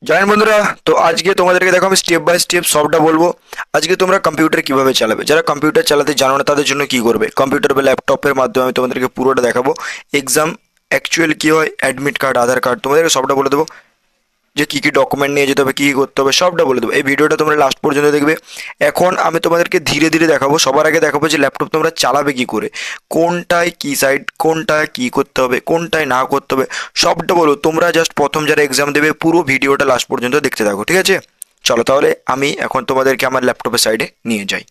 জানেন বন্ধুরা, তো আজকে তোমাদেরকে দেখো আমি স্টেপ বাই স্টেপ সবটা বলবো। আজকে তোমরা কম্পিউটার কিভাবে চালাবে, যারা কম্পিউটার চালাতে জানো না তাদের জন্য কি করবে, কম্পিউটার বা ল্যাপটপের মাধ্যমে আমি তোমাদেরকে পুরোটা দেখাবো। এক্সাম অ্যাকচুয়ালি কি হয়, অ্যাডমিট কার্ড, আধার কার্ড, তোমাদেরকে সবটা বলে দেবো। যে কী কী ডকুমেন্ট নিয়ে যেতে হবে, কী কী করতে হবে, সবটা বলে দেবো। এই ভিডিওটা তোমরা লাস্ট পর্যন্ত দেখবে। এখন আমি তোমাদেরকে ধীরে ধীরে দেখাবো। সবার আগে দেখাবো যে ল্যাপটপ তোমরা চালাবে কি করে, কোনটায় কি সাইড, কোনটায় কি করতে হবে, কোনটায় না করতে হবে, সবটা বলো। তোমরা জাস্ট প্রথম যারা এক্সাম দেবে পুরো ভিডিওটা লাস্ট পর্যন্ত দেখতে থাকো, ঠিক আছে? চলো তাহলে আমি এখন তোমাদেরকে আমার ল্যাপটপের সাইডে নিয়ে যাই।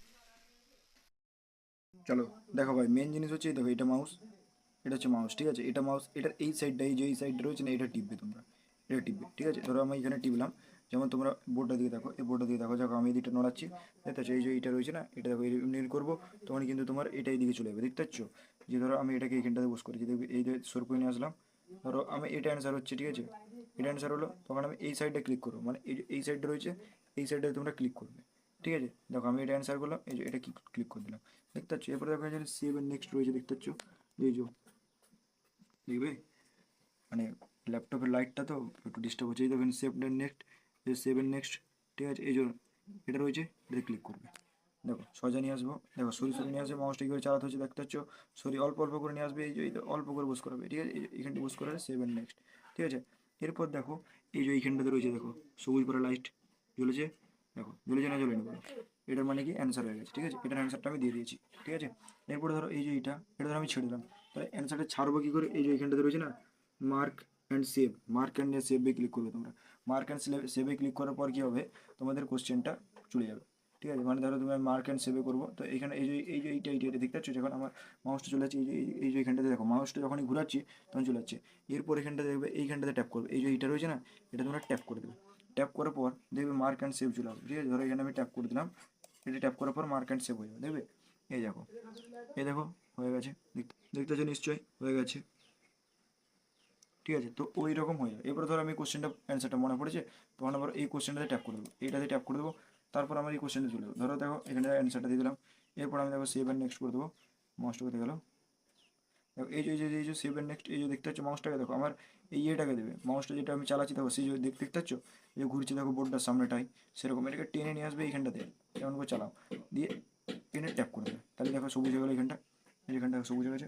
চলো দেখো ভাই, মেন জিনিস হচ্ছে দেখো, এটা মাউস, এটা হচ্ছে মাউস, ঠিক আছে? এটা মাউস, এটার এই সাইডটা, এই যে এই সাইডটা রয়েছে না, এটা টিপবে তোমরা, এটা টিপবে, ঠিক আছে? ধরো আমি এখানে টিপলাম, যেমন তোমরা বোর্ডটা দিকে দেখো, এই বোর্ডটা দিকে দেখো, দেখো আমি এদিকটা নড়াচ্ছি, দেখতে পাচ্ছ? এই যে এইটা রয়েছে না, এটা দেখো এমনি করবো, তখন কিন্তু তোমার এটা এইদিকে চলে যাবে, দেখতে পাচ্ছ? যে ধরো আমি এটাকে এইখানটাতে বস করেছি, দেখবে এই যে সর করে নিয়ে আসলাম, ধরো আমি এটা অ্যান্সার হচ্ছে, ঠিক আছে? এটা অ্যান্সার হলো, তখন আমি এই সাইডে ক্লিক করবো, মানে এই যে এই সাইডটা রয়েছে, এই সাইডে তোমরা ক্লিক করবে, ঠিক আছে? দেখো আমি এটা অ্যান্সার করলাম, এই যে এটা ক্লিক করে দিলাম, দেখতে পাচ্ছ? এরপরে দেখো এখানে সেভ এন্ড নেক্সট রয়েছে, দেখতে পাচ্ছ? এই যে দেখবে, মানে ল্যাপটপের লাইটটা তো একটু ডিস্টার্ব হচ্ছে। এই দেখেন সেভ এন্ড নেক্সট, এই সেভ এন্ড নেক্সট, ঠিক আছে? এই যে এটা রয়েছে, এটাতে ক্লিক করবে, দেখো সোজা নিয়ে আসবো, দেখো সরি সরি নিয়ে আসবে, মাউসটা কী করে চালাতে হচ্ছে দেখতে পাচ্ছ? সরি অল্প অল্প করে নিয়ে আসবে, এই যে অল্প করে বস করাবে, ঠিক আছে? এখানটা বস করাবে, সেভ এন্ড নেক্সট, ঠিক আছে? এরপর দেখো এই যে এইখানটাতে রয়েছে, দেখো সবুজ করে লাইট জ্বলেছে, দেখো জ্বলেছে না জ্বলে নেবো, এটার মানে কি অ্যান্সার হয়ে গেছে, ঠিক আছে? এটার অ্যান্সারটা আমি দিয়ে দিয়েছি, ঠিক আছে? এরপরে ধরো এই যে এটা ধরো আমি ছেড়ে দিলাম, তাহলে অ্যান্সারটা ছাড়বো কী করে? এই যে এইখানটাতে রয়েছে না, mark and save, mark and সেভে ক্লিক করবে তোমরা। মার্ক অ্যান্ড সেভে ক্লিক করার পর কী হবে, তোমাদের কোশ্চেনটা চলে যাবে, ঠিক আছে? মানে ধরো তুমি মার্ক অ্যান্ড সেভে করবো, তো এখানে এই যে এইটা দেখতে পাচ্ছ? যখন আমার মাউসটা চলে যাচ্ছে, এই যে এইখানটাতে দেখো, মাউসটা যখনই ঘুরাচ্ছি তখন চলে যাচ্ছে। এরপর এখানটা দেখবে, এইখানটাতে ট্যাপ করবে, এই যে এইটা রয়েছে না, এটা তোমরা ট্যাপ করে দেবে। ট্যাপ করার পর দেখবে মার্ক অ্যান্ড সেভ চলে আসবে, ঠিক আছে? ধরো এখানে আমি ট্যাপ করে দিলাম, এটা ট্যাপ করার পর মার্ক অ্যান্ড সেভ হয়ে যাবে, দেখবে? এই দেখো, এই দেখো হয়ে গেছে, দেখতে পাচ্ছ নিশ্চয়ই হয়ে গেছে, ঠিক আছে? তো ওই রকম হয়ে যাবে। এরপর ধরো আমি কোশ্চেনটা অ্যান্সারটা মনে পড়েছে, তখন আবার এই কোশ্চেনটাতে ট্যাপ করে দেবো, এইটাতে ট্যাপ করে দেবো, তারপর আমার এই কোশ্চেনটা চলে যাবে। ধরো দেখো এখানে অ্যান্সারটা দিয়ে দিলাম, এরপর আমি দেখো সেভ অ্যান্ড নেক্সট করে দেবো, মাউসটা কোথায় গেল? দেখো এই যে সেভ অ্যান্ড নেক্সট, এই যে দেখতে পাচ্ছ মাউসটাকে, দেখো আমার এই ইয়েটাকে দেবে, মাউসটা যেটা আমি চালাচ্ছি দেখো, সেই যে দেখতে পাচ্ছ? এই যে ঘুরছে দেখো বোর্ডটার সামনেটাই, সেরকম এটাকে টেনে নিয়ে আসবে এইখানটাতে, যেমন করে চালাও, দিয়ে টেনে ট্যাপ করে দেবে, তাহলে দেখো সবুজ হয়ে গেলো এইখানটা, এইখানটা সবুজ হয়ে গেছে,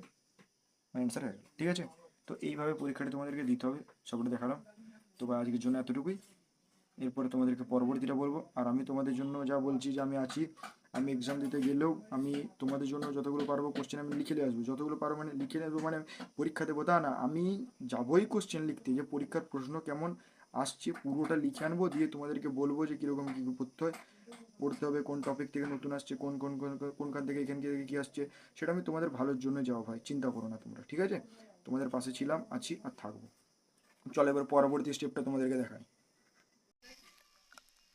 অ্যান্সার হয়ে গেল, ঠিক আছে? তো এইভাবে পরীক্ষাটা তোমাদেরকে দিতে হবে, সবটা দেখালাম। তো বা আজকের জন্য এতটুকুই, এরপরে তোমাদেরকে পরবর্তীটা বলবো। আর আমি তোমাদের জন্য যা বলছি যে আমি আছি, আমি এক্সাম দিতে গেলেও আমি তোমাদের জন্য যতগুলো পারবো কোশ্চেন আমি লিখে নিয়ে আসবো, যতগুলো পারবো মানে লিখে নিয়ে আসবো, মানে পরীক্ষা দেবো তা না, আমি যাবোই কোশ্চেন লিখতে, যে পরীক্ষার প্রশ্ন কেমন আসছে পুরোটা লিখে আনবো, দিয়ে তোমাদেরকে বলবো যে কীরকম কী পড়তে হয়, পড়তে হবে, কোন টপিক থেকে নতুন আসছে, কোনখান থেকে এখান থেকে কী আসছে, সেটা আমি তোমাদের ভালোর জন্য যাওয়া ভাই, চিন্তা করো না তোমরা, ঠিক আছে? তোমাদের পাশে ছিলাম, আছি আর থাকবো। চলো এবার পরবর্তী স্টেপটা তোমাদেরকে দেখাই।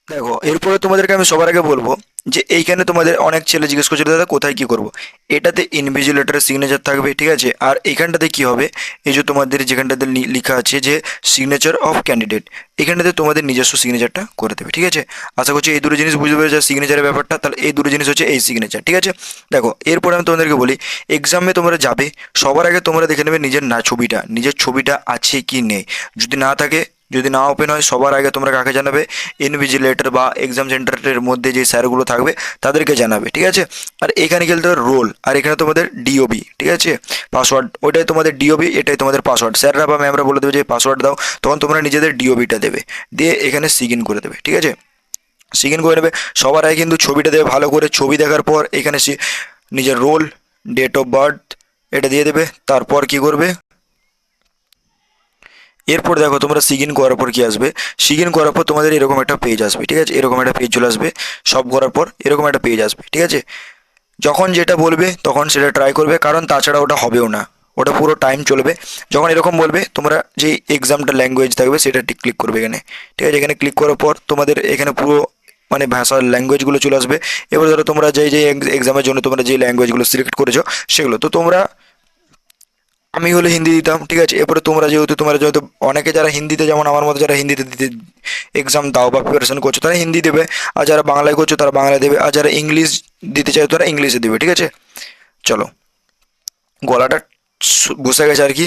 দেখো এরপরে তোমাদেরকে আমি সবার আগে বলবো যে এইখানে তোমাদের অনেক ছেলে জিজ্ঞেস করছিল দাদা কোথায় কি করব। এটাতে ইনভিজিলেটরের সিগনেচার থাকবে, ঠিক আছে? আর এইখানটাতে কি হবে, এই যে তোমাদের যেখানটাতে লেখা আছে যে সিগনেচার অফ ক্যান্ডিডেট, এখানটাতে তোমাদের নিজস্ব সিগনেচারটা করে দেবে, ঠিক আছে? আশা করছি এই দুটো জিনিস বুঝতে পেরেছো সিগনেচারের ব্যাপারটা। তাহলে এই দুটো জিনিস হচ্ছে এই সিগনেচার, ঠিক আছে? দেখো এরপরে আমি তোমাদেরকে বলি, এক্সামে তোমরা যাবে, সবার আগে তোমরা দেখে নেবে নিজের ছবিটা, নিজের ছবিটা আছে কি নেই। যদি না থাকে, যদি না ওপেন হয়, সবার আগে তোমরা কাকে জানাবে? ইনভিজিলেটর বা এক্সাম সেন্টারের মধ্যে যে স্যারগুলো থাকবে তাদেরকে জানাবে, ঠিক আছে? আর এখানে খেলতে হবে রোল, আর এখানে তোমাদের ডিওবি, ঠিক আছে? পাসওয়ার্ড, ওইটাই তোমাদের ডিওবি, এটাই তোমাদের পাসওয়ার্ড। স্যাররা বা ম্যামরা বলে দেবে যে পাসওয়ার্ড দাও, তখন তোমরা নিজেদের ডিওবিটা দেবে, দিয়ে এখানে সিগ ইন করে দেবে, ঠিক আছে? সিগ ইন করে নেবে। সবার আগে কিন্তু ছবিটা দেবে ভালো করে, ছবি দেখার পর এখানে নিজের রোল, ডেট অফ বার্থ এটা দিয়ে দেবে। তারপর কি করবে, এরপর দেখো তোমরা সিগ ইন করার পর কি আসবে, সিগ ইন করার পর তোমাদের এরকম একটা পেজ আসবে, ঠিক আছে? এরকম একটা পেজ চলে আসবে, সব করার পর এরকম একটা পেজ আসবে, ঠিক আছে? যখন যেটা বলবে তখন সেটা ট্রাই করবে, কারণ তাছাড়া ওটা হবেও না, ওটা পুরো টাইম চলবে। যখন এরকম বলবে তোমরা যে এক্সামটা ল্যাঙ্গুয়েজ থাকবে সেটা ক্লিক করবে এখানে, ঠিক আছে? এখানে ক্লিক করার পর তোমাদের এখানে পুরো মানে ভাষার ল্যাঙ্গুয়েজগুলো চলে আসবে। এবার ধরো তোমরা যেই যে এক্সামের জন্য তোমরা যে ল্যাঙ্গুয়েজগুলো সিলেক্ট করেছো সেগুলো, তো তোমরা, আমি হলে হিন্দি দিতাম, ঠিক আছে? এরপরে তোমরা যেহেতু অনেকে যারা হিন্দিতে, যেমন আমার মতো যারা হিন্দিতে দিতে এক্সাম দাও বা প্রিপারেশন করছো তারা হিন্দি দেবে, আর যারা বাংলায় করছো তারা বাংলায় দেবে, আর যারা ইংলিশ দিতে চায় তারা ইংলিশে দেবে, ঠিক আছে? চলো, গলাটা বসে গেছে আর কি,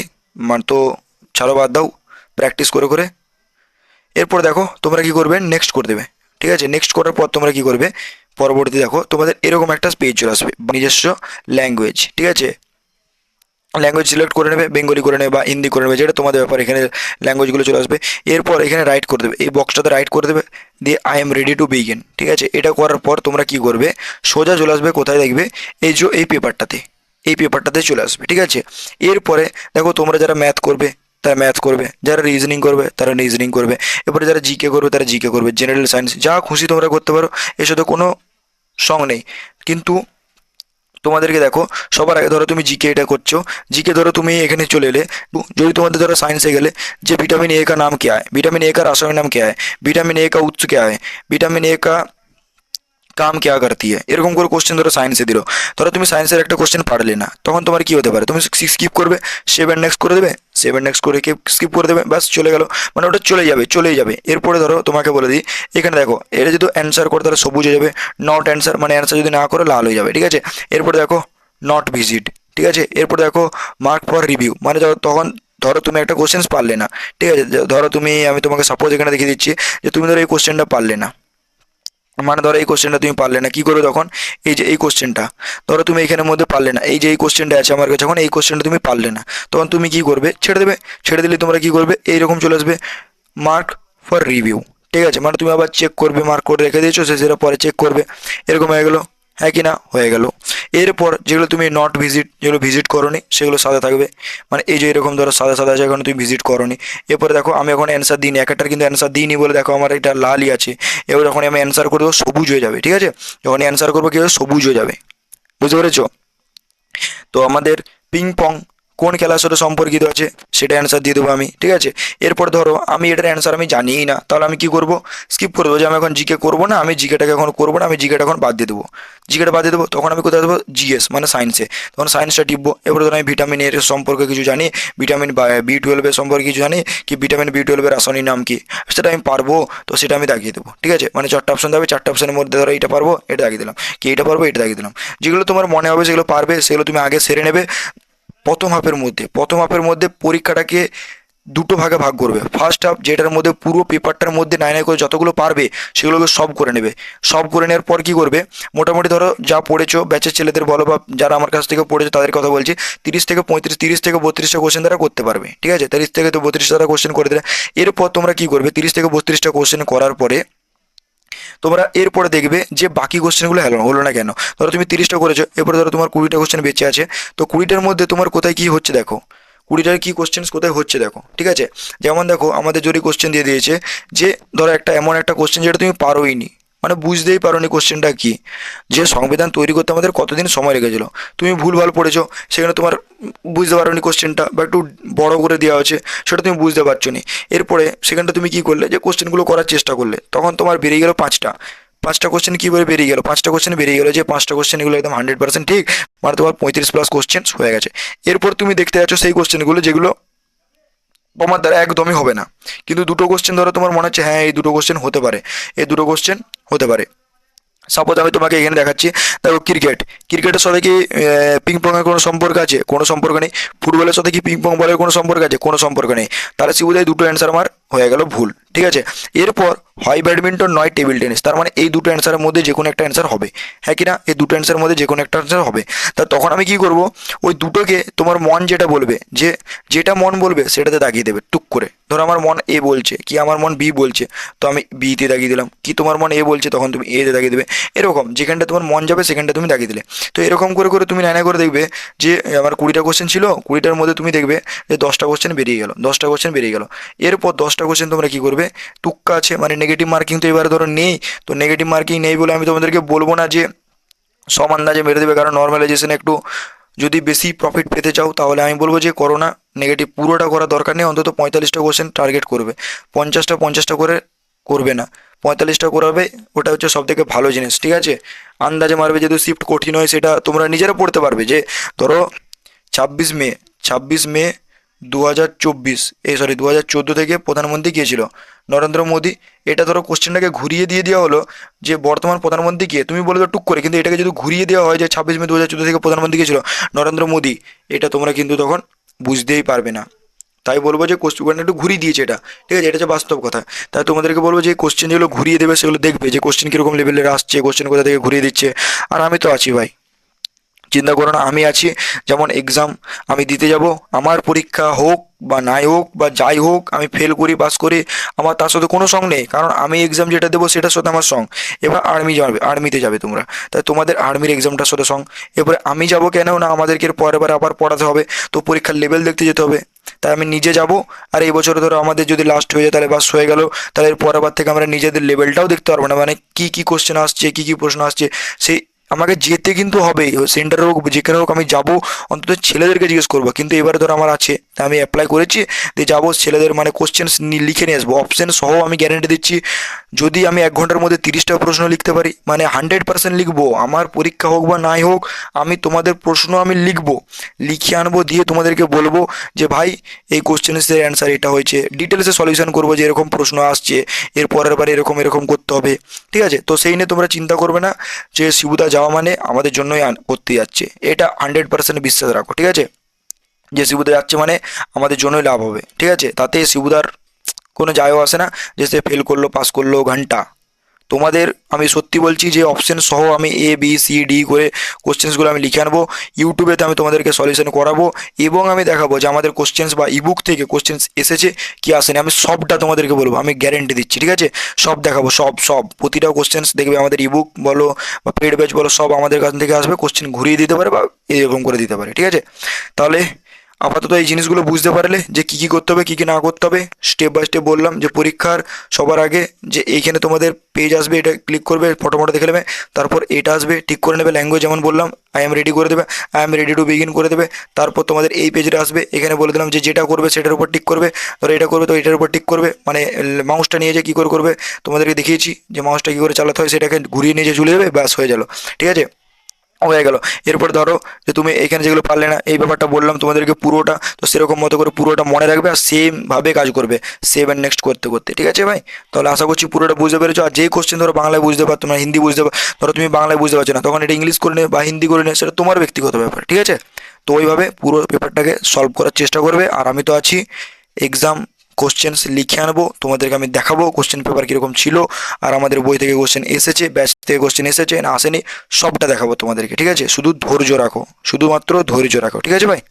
মানে তো ছাড়ো, বাদ দাও, প্র্যাকটিস করে করে। এরপর দেখো তোমরা কি করবে, নেক্সট করে দেবে। ঠিক আছে, নেক্সট করার পর তোমরা কি করবে, পরবর্তী দেখো তোমাদের এরকম একটা পেজ চলে আসবে, নিজস্ব ল্যাঙ্গুয়েজ। ঠিক আছে, ল্যাঙ্গুয়েজ সিলেক্ট করে নেবে, বেঙ্গলি করে নেবে বা হিন্দি করে নেবে, যেটা তোমাদের ব্যাপার। এখানে ল্যাঙ্গুয়েজগুলো চলে আসবে। এরপর এখানে রাইট করে দেবে, এই বক্সটাতে রাইট করে দেবে, দিয়ে I am ready to begin. ঠিক আছে, এটা করার পর তোমরা কি করবে, সোজা চলে আসবে কোথায় দেখবে, এই যে এই পেপারটাতে, এই পেপারটাতে চলে আসবে। ঠিক আছে, এরপরে দেখো তোমরা যারা ম্যাথ করবে তারা ম্যাথ করবে, যারা রিজনিং করবে তারা রিজনিং করবে, এরপরে যারা জিকে করবে তারা জিকে করবে, জেনারেল সায়েন্স যা খুশি তোমরা করতে পারো, এর সাথে কোনো সং নেই। কিন্তু তোমাদেরকে দেখো, সবার আগে ধরো তুমি জিকে এটা করছো, জিকে ধরো তুমি এখানে চলে এলে, যদি তোমাদের ধরো সাइंस গেলে যে विटामिन ए का नाम क्या है, विटामिन ए का रासायनिक नाम क्या है, विटामिन ए का उत्स क्या है, विटामिन ए का কাম কেয়া করতি है, এরকম করে কোশ্চেন ধরো সায়েন্সে দিল, ধরো তুমি সায়েন্সের একটা কোশ্চেন পারলে না, তখন তোমার কি হতে পারে, তুমি স্কিপ করবে, সেভেন নেক্সট করে দেবে, সেভেন নেক্সট করে স্কিপ করে দেবে, ব্যাস চলে গেল, মানে ওটা চলে যাবে চলেই যাবে। এরপরে ধরো তোমাকে বলে দিই, এখানে দেখো এটা যদি অ্যান্সার করে তাহলে সবুজ হয়ে যাবে, নট অ্যান্সার মানে অ্যান্সার যদি না করে লাল হয়ে যাবে। ঠিক আছে, এরপরে দেখো নট ভিজিট। ঠিক আছে, এরপর দেখো মার্ক ফর রিভিউ, মানে তখন ধরো তুমি একটা কোশ্চেন পারলে না। ঠিক আছে, ধরো তুমি, আমি তোমাকে সাপোজ এখানে দেখিয়ে দিচ্ছি যে তুমি ধরো এই কোশ্চেনটা পারলে না, মানে ধরো এই কোশ্চেনটা তুমি পারলে না, কি করবে তখন, এই যে এই কোশ্চেনটা ধরো তুমি এখানের মধ্যে পারলে না, এই যে এই কোশ্চেনটা আছে আমার কাছে, যখন এই কোশ্চেনটা তুমি পারলে না, তখন তুমি কি করবে, ছেড়ে দেবে। ছেড়ে দিলে তোমরা কি করবে, এইরকম চলে আসবে মার্ক ফর রিভিউ। ঠিক আছে, মানে তুমি আবার চেক করবে, মার্ক করে রেখে দিয়েছো, সেটা পরে চেক করবে, এরকম হয়ে গেলো, হ্যাঁ কি না, হয়ে গেল। এরপর যেগুলো তুমি নট ভিজিট, যেগুলো ভিজিট করোনি সেগুলো সাদা থাকবে, মানে এই যে এরকম ধরো সাদা সাদা আছে, এখন তুমি ভিজিট করোনি। এরপরে দেখো আমি এখন অ্যান্সার দিইনি, এক একটার কিন্তু অ্যান্সার দিইনি বলে দেখো আমার এটা লালই আছে। এবার যখন আমি অ্যান্সার করে দেবো সবুজ হয়ে যাবে। ঠিক আছে, যখন অ্যান্সার করবো কি হবে, সবুজ হয়ে যাবে। বুঝতে পেরেছো? তো আমাদের পিং পং কোন খেলার সাথে সম্পর্কিত আছে সেটা অ্যান্সার দিয়ে দেবো আমি। ঠিক আছে, এরপর ধরো আমি এটার অ্যান্সার আমি জানিই না, তাহলে আমি কি করব, স্কিপ করে দেবো, যে আমি এখন জিকে করবো না, আমি জিকেটাকে এখন করবো না, আমি জিকেটা এখন বাদ দিয়ে দেবো, জিকেটা বাদ দিয়ে দেবো। তখন আমি কোথায় দেবো, জিএস মানে সায়েন্সে, তখন সায়েন্সটা টিপবো। এরপরে ধরো আমি ভিটামিন এর সম্পর্কে কিছু জানি, ভিটামিন বি12 সম্পর্কে কিছু জানি, কি ভিটামিন বি12 রাসায়নিক নাম কি, সেটা আমি পারবো, তো সেটা আমি দাগিয়ে দেবো। ঠিক আছে, মানে চারটা অপশন দেবে, চারটা অপশনের মধ্যে ধরো এটা পারবো, এটা দাগিয়ে দিলাম, কি এটা পারবো, এটা দাগিয়ে দিলাম। যেগুলো তোমার মনে হবে সেগুলো পারবে, সেগুলো তুমি আগে সেরে নেবে। প্রথম হাফের মধ্যে পরীক্ষাটাকে দুটো ভাগে ভাগ করবে। ফার্স্ট হাফ যেটার মধ্যে পুরো পেপারটার মধ্যে নাই নাই করে যতগুলো পারবে সেগুলোকে সব করে নেবে। সব করে নেওয়ার পর কি করবে, মোটামুটি ধরো যা পড়েছো ব্যাচের ছেলেদের বলো বা যারা আমার কাছ থেকে পড়েছো তাদের কথা বলছি, 30 থেকে 35, 30 থেকে 32টা কোশ্চেন তারা করতে পারবে। ঠিক আছে, 30 থেকে 32টা তারা কোশ্চেন করে দিলে, এরপর তোমরা কি করবে, 30 থেকে 32টা কোশ্চেন করার পরে তোমরা এরপরে দেখবে যে বাকি কোশ্চেনগুলো হলো না কেন। ধরো তুমি 30টা করেছো, এরপরে ধরো তোমার 20টা কোশ্চেন বেঁচে আছে, তো 20টার মধ্যে তোমার কোথায় কি হচ্ছে দেখো, 20টার কি কোশ্চেন কোথায় হচ্ছে দেখো। ঠিক আছে, যেমন দেখো আমাদের যদি কোশ্চেন দিয়ে দিয়েছে যে ধরো একটা এমন একটা কোশ্চেন যেটা তুমি পারোই নি, মানে বুঝতেই পারোনি কোশ্চেনটা কি, যে সংবিধান তৈরি করতে আমাদের কতদিন সময় লেগেছিল, তুমি ভুলভাল পড়েছো, সেখানে তোমার বুঝতে পারোনি কোশ্চেনটা, বা একটু বড় করে দেওয়া হচ্ছে সেটা তুমি বুঝতে পারছো নি। এরপরে সেখানটা তুমি কি করলে, যে কোশ্চেনগুলো করার চেষ্টা করলে, তখন তোমার বেরিয়ে গেল পাঁচটা। পাঁচটা কোশ্চেন কীভাবে বেরিয়ে গেল, পাঁচটা কোশ্চেন বেরিয়ে গেলো যে পাঁচটা কোশ্চেন এগুলো একদম 100% ঠিক, মানে তোমার 35+ কোশ্চেন হয়ে গেছে। এরপর তুমি দেখতে যাচ্ছ সেই কোশ্চেনগুলো যেগুলো তোমার দ্বারা একদমই হবে না, কিন্তু দুটো কোশ্চেন ধরো তোমার মনে হচ্ছে হ্যাঁ এই দুটো কোশ্চেন হতে পারে, এই দুটো কোশ্চেন হতে পারে। সাপোজ আমি তোমাকে এখানে দেখাচ্ছি, দেখো ক্রিকেটের সাথে কি পিং পং এর কোনো সম্পর্ক আছে, কোনো সম্পর্ক নেই। ফুটবলের সাথে কি পিং পং বলের কোনো সম্পর্ক আছে, কোনো সম্পর্ক নেই। তাহলে সে বোধহয় দুটো অ্যান্সার আমার হয়ে গেল ভুল। ঠিক আছে, এরপর হয় ব্যাডমিন্টন নয় টেবিল টেনিস, তার মানে এই দুটো অ্যান্সারের মধ্যে যে কোনো একটা অ্যান্সার হবে, হ্যাঁ কি না, এই দুটো অ্যান্সারের মধ্যে যে কোনো একটা অ্যান্সার হবে। তা তখন আমি কি করব, ওই দুটোকে তোমার মন যেটা বলবে, যে যেটা মন বলবে সেটাতে দাগিয়ে দেবে টুক করে। ধরো আমার মন এ বলছে, কি আমার মন বি বলছে, তো আমি বিতে দাগিয়ে দিলাম, কি তোমার মন এ বলছে তখন তুমি এতে দাগিয়ে দেবে। এরকম যেখানটা তোমার মন যাবে সেখানটা তুমি দাগিয়ে দিলে। তো এরকম করে করে তুমি নানা করে দেখবে যে আমার 20টা কোশ্চেন ছিল, 20টার মধ্যে তুমি দেখবে যে 10টা কোশ্চেন বেরিয়ে গেল, 10টা কোশ্চেন বেরিয়ে গেল। এরপর 10টা কোশ্চেন তোমরা কি করবে, টুক্কা আছে মানে নেগেটিভ মার্কিং তো এবারে ধরো নেই, তো নেগেটিভ মার্কিং নেই বলে আমি তোমাদেরকে বলবো না যে সব আন্দাজে মেরে দেবে, কারণ নর্মালাইজেশন একটু যদি বেশি প্রফিট পেতে চাও তাহলে আমি বলবো যে করো না, নেগেটিভ পুরোটা করার দরকার নেই, অন্তত 45টা কোশ্চেন টার্গেট করবে, 50টা করে করবে না, 45টা করাবে, ওটা হচ্ছে সব থেকে ভালো জিনিস। ঠিক আছে, আন্দাজে মারবে, যেহেতু শিফট কঠিন হয় সেটা তোমরা নিজেরা পড়তে পারবে। যে ধরো 26 মে, 26 মে 2024, এই সরি 2014 থেকে প্রধানমন্ত্রী কে ছিল, নরেন্দ্র মোদী। এটা ধরো কোশ্চেনটাকে ঘুরিয়ে দিয়ে দেওয়া হলো যে বর্তমান প্রধানমন্ত্রী কে, তুমি বলে দাও টুক করে, কিন্তু এটাকে যদি ঘুরিয়ে দেওয়া হয় যে 26 মে 2014 থেকে প্রধানমন্ত্রী কে ছিল, নরেন্দ্র মোদী, এটা তোমরা কিন্তু তখন বুঝতেই পারবে না। তাই বলবো যে কোশ্চেন একটু ঘুরিয়ে দিয়েছে এটা, ঠিক আছে, এটা হচ্ছে বাস্তব কথা। তাই তোমাদেরকে বলবো যে কোশ্চেন যেগুলো ঘুরিয়ে দেবে সেগুলো দেখবে যে কোশ্চেন কীরকম লেভেলের আসছে, কোশ্চেন কোথা থেকে ঘুরিয়ে দিচ্ছে। আর আমি তো আছি ভাই, চিন্তা করো না, আমি আছি। যেমন এক্সাম আমি দিতে যাব, আমার পরীক্ষা হোক বা নাই হোক বা যাই হোক, আমি ফেল করি পাস করি, আমার তার সাথে কোনো সঙ্গ নেই, কারণ আমি এক্সাম যেটা দেবো সেটার সাথে আমার সঙ্গ। এবার আর্মি যাবে, আর্মিতে যাবে তোমরা, তাই তোমাদের আর্মির এক্সামটার সাথে সঙ্গ। এবারে আমি যাব কেন না, আমাদেরকে এর পরের বার আবার পড়াতে হবে, তো পরীক্ষার লেভেল দেখতে যেতে হবে। তাই আমি নিজে যাব। আর এই বছর ধরো আমাদের যদি লাস্ট হয়ে যায় তাহলে বাস হয়ে গেল, তাহলে এর পরের বার থেকে আমরা নিজেদের লেভেলটাও দেখতে পারবো না, মানে কি কি কোশ্চেন আসছে, কি কি প্রশ্ন আসছে, সেই আমাকে যেতে কিন্তু হবেই, সেন্টারে হোক যেখানে হোক আমি যাবো, অন্তত ছেলেদেরকে জিজ্ঞেস করবো। কিন্তু এবারে ধরো আমার আছে, তাই আমি অ্যাপ্লাই করেছি, দিয়ে যাবো ছেলেদের মানে কোশ্চেন লিখে নিয়ে আসবো, অপশন সহ আমি গ্যারেন্টি দিচ্ছি। যদি আমি 1 ঘন্টার মধ্যে 30টা প্রশ্ন লিখতে পারি, মানে 100% লিখবো, আমার পরীক্ষা হোক বা নাই হোক, আমি তোমাদের প্রশ্ন আমি লিখবো, লিখে আনবো, দিয়ে তোমাদেরকে বলবো যে ভাই এই কোশ্চেনের অ্যান্সার এটা হয়েছে, ডিটেলসে সলিউশন করবো যে এরকম প্রশ্ন আসছে, এর পরের বার এরকম এরকম করতে হবে। ঠিক আছে, তো সেই নিয়ে তোমরা চিন্তা করবে না, যে শিবুদা যাওয়া মানে আমাদের জন্যই করতে যাচ্ছে, এটা 100% বিশ্বাস রাখো, ঠিক আছে। যে শিবুদা যাচ্ছে মানে আমাদের জন্যই লাভ হবে, ঠিক আছে, তাতে শিবুদার কোনো যায়ও আসে না যে সে ফেল করলো পাস করলো ঘন্টা। তোমাদের আমি সত্যি বলছি যে অপশন সহ আমি A B C D করে কোশ্চেন্সগুলো আমি লিখে আনবো, ইউটিউবেতে আমি তোমাদেরকে সলিউশন করাবো, এবং আমি দেখাবো যে আমাদের কোশ্চেন্স বা ইবুক থেকে কোশ্চেন্স এসেছে কি আসেনি, আমি সবটা তোমাদেরকে বলবো, আমি গ্যারেন্টি দিচ্ছি, ঠিক আছে। সব দেখাবো, সব সব প্রতিটা কোশ্চেন্স দেখবে আমাদের ইবুক বলো বা পেড ব্যাচ বলো, সব আমাদের কাছ থেকে আসবে, কোশ্চেন ঘুরিয়ে দিতে পারে বা এরকম করে দিতে পারে, ঠিক আছে। তাহলে আপাতত এই জিনিসগুলো বুঝতে পারলে যে কী কী করতে হবে কী কী না করতে হবে, স্টেপ বাই স্টেপ বললাম যে পরীক্ষার সবার আগে যে এইখানে তোমাদের পেজ আসবে, এটা ক্লিক করবে, ফটো ফটো দেখে নেবে, তারপর এটা আসবে, ঠিক করে নেবে ল্যাঙ্গুয়েজ, যেমন বললাম আই এম রেডি করে দেবে, I am ready to begin করে দেবে। তারপর তোমাদের এই পেজটা আসবে, এখানে বলে দিলাম যে যেটা করবে সেটার উপর টিক করবে, ধরো এটা করবে তো এটার উপর টিক করবে, মানে মাউসটা নিয়ে যে কী করে করবে তোমাদেরকে দেখিয়েছি যে মাউসটা কী করে চালাতে হয়, সেটাকে ঘুরিয়ে নিয়ে যে চলে যাবে, ব্যাস হয়ে গেল, ঠিক আছে, হয়ে গেল। এরপর ধরো যে তুমি এখানে যেগুলো পারলে না, এই ব্যাপারটা বললাম তোমাদেরকে পুরোটা, তো সেরকম মতো করে পুরোটা মনে রাখবে আর সেম ভাবে কাজ করবে, সেভ অ্যান্ড নেক্সট করতে করতে, ঠিক আছে ভাই। তাহলে আশা করছি পুরোটা বুঝতে পেরেছো। আর যেই কোশ্চেন ধরো বাংলায় বুঝতে পারতো না, হিন্দি বুঝতে ধরো তুমি বাংলায় বুঝতে পারছো না, তখন এটা ইংলিশ করে নে বা হিন্দি করে নে, সেটা তোমার ব্যক্তিগত ব্যাপার, ঠিক আছে। তো ওইভাবে পুরো পেপারটাকে সলভ করার চেষ্টা করবে, আর আমি তো আছি। এক্সাম কোশ্চেন্স লিখে আনবো, তোমাদেরকে আমি দেখাবো কোশ্চেন পেপার কীরকম ছিল, আর আমাদের বই থেকে কোশ্চেন এসেছে, ব্যাচ থেকে কোশ্চেন এসেছে না আসেনি, সবটা দেখাবো তোমাদেরকে, ঠিক আছে। শুধু ধৈর্য রাখো, শুধুমাত্র ধৈর্য রাখো, ঠিক আছে ভাই।